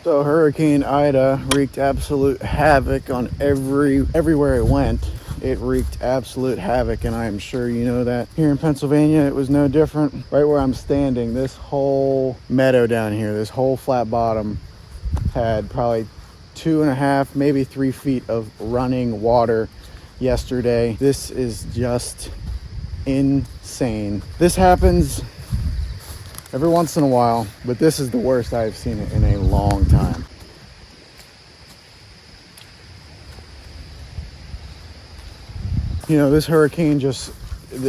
So Hurricane Ida wreaked absolute havoc on everywhere it went. It wreaked absolute havoc, and I'm sure you know that. Here in Pennsylvania, it was no different. Right where I'm standing, this whole meadow down here, this whole flat bottom had probably 2.5, maybe 3 feet of running water yesterday. This is just insane. This happens every once in a while, but this is the worst I've seen it in a long time. You know, this hurricane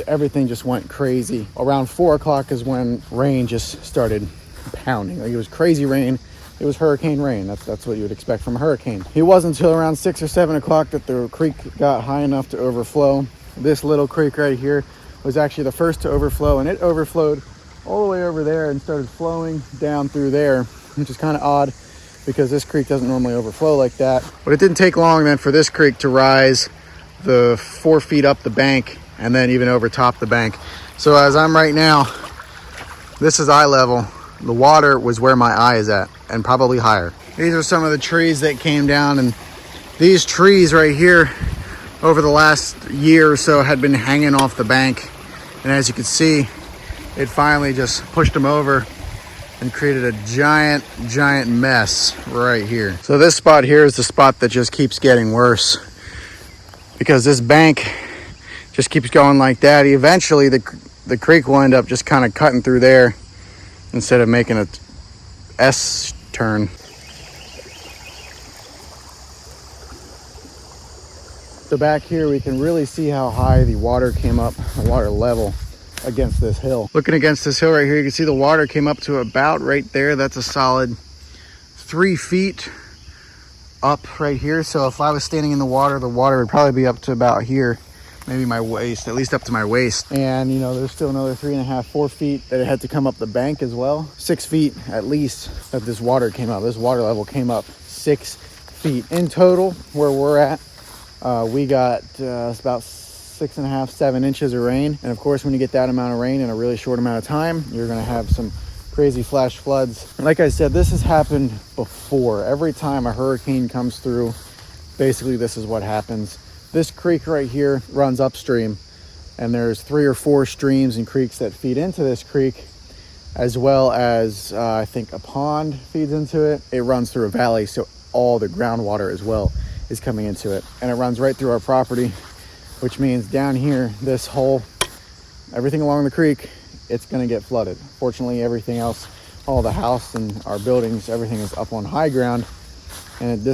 everything just went crazy. Around 4 o'clock is when rain just started pounding. Like, it was crazy rain. It was hurricane rain. That's what you would expect from a hurricane. It wasn't until around 6 or 7 o'clock that the creek got high enough to overflow. This little creek right here was actually the first to overflow, and it overflowed all the way over there and started flowing down through there, which is kind of odd because this creek doesn't normally overflow like that. But it didn't take long then for this creek to rise the 4 feet up the bank and then even over top the bank. So as I'm right now, this is eye level. The water was where my eye is at and probably higher. These are some of the trees that came down, and these trees right here over the last year or so had been hanging off the bank. And as you can see, it finally just pushed them over and created a giant mess right here. So this spot here is the spot that just keeps getting worse because this bank just keeps going like that. Eventually the creek will end up just kind of cutting through there instead of making a S turn. So back here we can really see how high the water came up, the water level against this hill. Looking against this hill right here, you can see the water came up to about right there. That's a solid 3 feet up right here. So if I was standing in the water would probably be up to about here, maybe my waist, at least up to my waist. And you know, there's still another 3.5, 4 feet that it had to come up the bank as well. 6 feet at least that this water came up. This water level came up 6 feet. In total, where we're at, we got about 6.5, 7 inches of rain. And of course, when you get that amount of rain in a really short amount of time, you're gonna have some crazy flash floods. Like I said, this has happened before. Every time a hurricane comes through, basically this is what happens. This creek right here runs upstream, and there's 3 or 4 streams and creeks that feed into this creek, as well as I think a pond feeds into it. It runs through a valley, so all the groundwater as well is coming into it, and it runs right through our property, which means down here, this whole, everything along the creek, it's gonna get flooded. Fortunately, everything else, all the house and our buildings, everything is up on high ground, and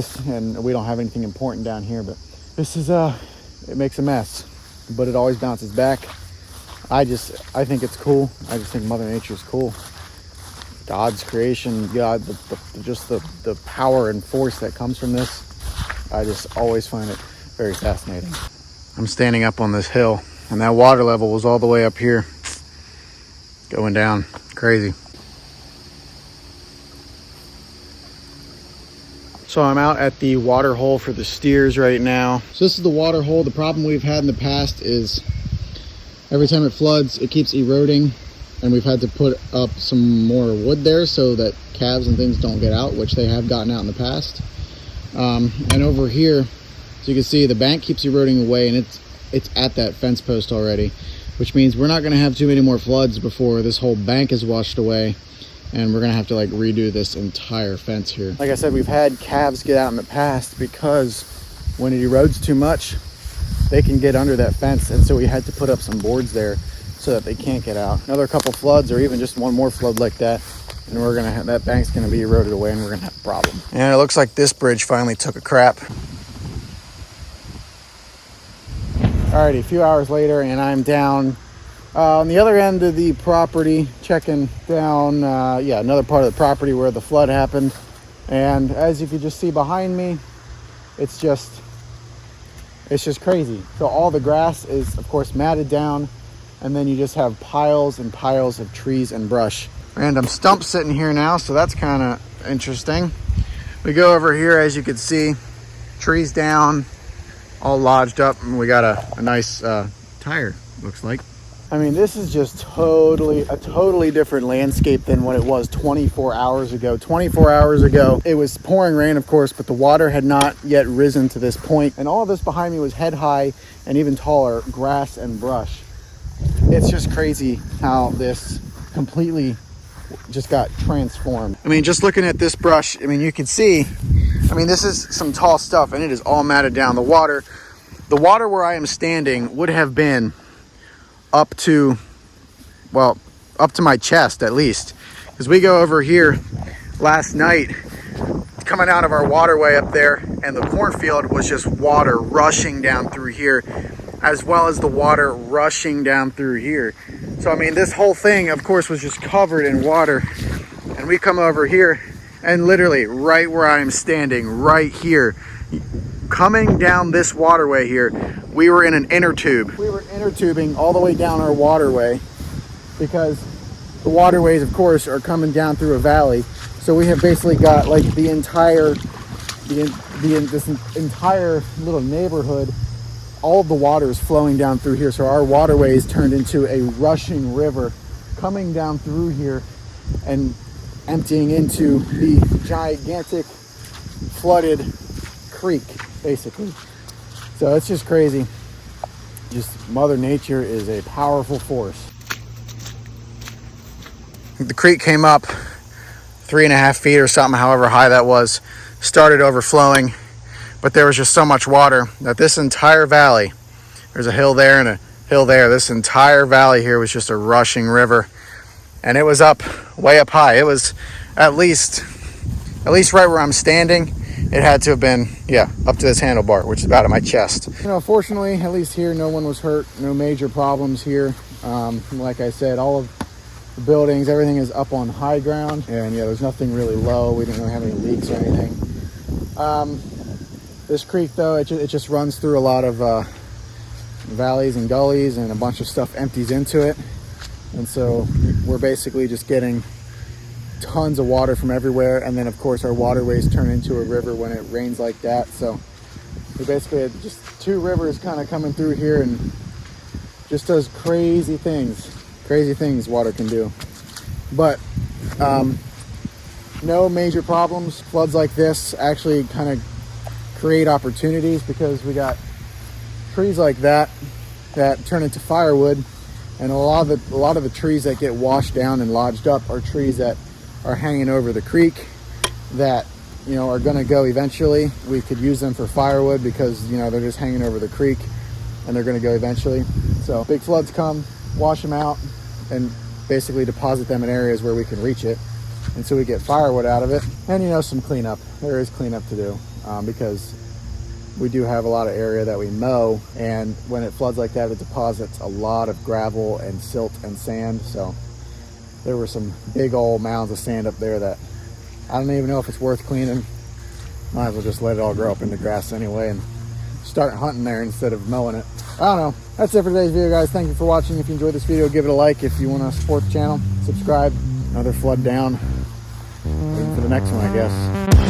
we don't have anything important down here, but this is, it makes a mess, but it always bounces back. I think it's cool. I just think Mother Nature is cool. God's creation, God, the power and force that comes from this, I just always find it very fascinating. I'm standing up on this hill, and that water level was all the way up here, going down. Crazy. So I'm out at the water hole for the steers right now. So this is the water hole. The problem we've had in the past is every time it floods, it keeps eroding, and we've had to put up some more wood there so that calves and things don't get out, which they have gotten out in the past. And over here, so you can see the bank keeps eroding away, and it's at that fence post already, which means we're not going to have too many more floods before this whole bank is washed away, and we're going to have to like redo this entire fence here. Like I said, we've had calves get out in the past because when it erodes too much, they can get under that fence, and so we had to put up some boards there so that they can't get out. Another couple floods, or even just one more flood like that, and we're gonna have, that bank's gonna be eroded away, and we're gonna have a problem. And it looks like this bridge finally took a crap. Alrighty, a few hours later, and I'm down on the other end of the property, checking down, another part of the property where the flood happened. And as you can just see behind me, it's just crazy. So all the grass is, of course, matted down, and then you just have piles and piles of trees and brush. Random stump sitting here now, so that's kind of interesting. We go over here, as you can see, trees down, all lodged up, and we got a nice tire, looks like. I mean, this is just a totally different landscape than what it was 24 hours ago. 24 hours ago, it was pouring rain, of course, but the water had not yet risen to this point. And all of this behind me was head high and even taller grass and brush. It's just crazy how this completely just got transformed. I mean, just looking at this brush, I mean, you can see, I mean, this is some tall stuff and it is all matted down. The water where I am standing would have been up to my chest at least, because we go over here last night coming out of our waterway up there, and the cornfield was just water rushing down through here, as well as the water rushing down through here. So I mean, this whole thing of course was just covered in water, and we come over here and literally right where I am standing right here, coming down this waterway here, we were in an inner tube. We were inner tubing all the way down our waterway, because the waterways, of course, are coming down through a valley. So we have basically got like this entire little neighborhood. All of the water is flowing down through here. So our waterways turned into a rushing river coming down through here and emptying into the gigantic flooded creek, basically. So it's just crazy. Just Mother Nature is a powerful force. The creek came up 3.5 feet or something, however high that was, started overflowing, but there was just so much water that this entire valley, there's a hill there and a hill there, this entire valley here was just a rushing river, and it was up way up high. It was at least right where I'm standing. It had to have been, yeah, up to this handlebar, which is about at my chest. You know, fortunately, at least here, no one was hurt, no major problems here. Like I said, all of the buildings, everything is up on high ground, and yeah, there's nothing really low. We didn't really have any leaks or anything. This creek, though, it just runs through a lot of valleys and gullies, and a bunch of stuff empties into it. And so we're basically just getting tons of water from everywhere, and then of course our waterways turn into a river when it rains like that. So we basically had just two rivers kind of coming through here, and just does crazy things water can do. But no major problems. Floods like this actually kind of create opportunities, because we got trees like that turn into firewood, and a lot of the trees that get washed down and lodged up are trees that are hanging over the creek that, you know, are going to go eventually. We could use them for firewood because, you know, they're just hanging over the creek and they're going to go eventually. So big floods come, wash them out, and basically deposit them in areas where we can reach it. And so we get firewood out of it, and, you know, some cleanup. There is cleanup to do, because we do have a lot of area that we mow, and when it floods like that, it deposits a lot of gravel and silt and sand. So there were some big old mounds of sand up there that I don't even know if it's worth cleaning. Might as well just let it all grow up into grass anyway and start hunting there instead of mowing it. I don't know. That's it for today's video, guys. Thank you for watching. If you enjoyed this video, give it a like. If you want to support the channel, subscribe. Another flood down. Waiting for the next one, I guess.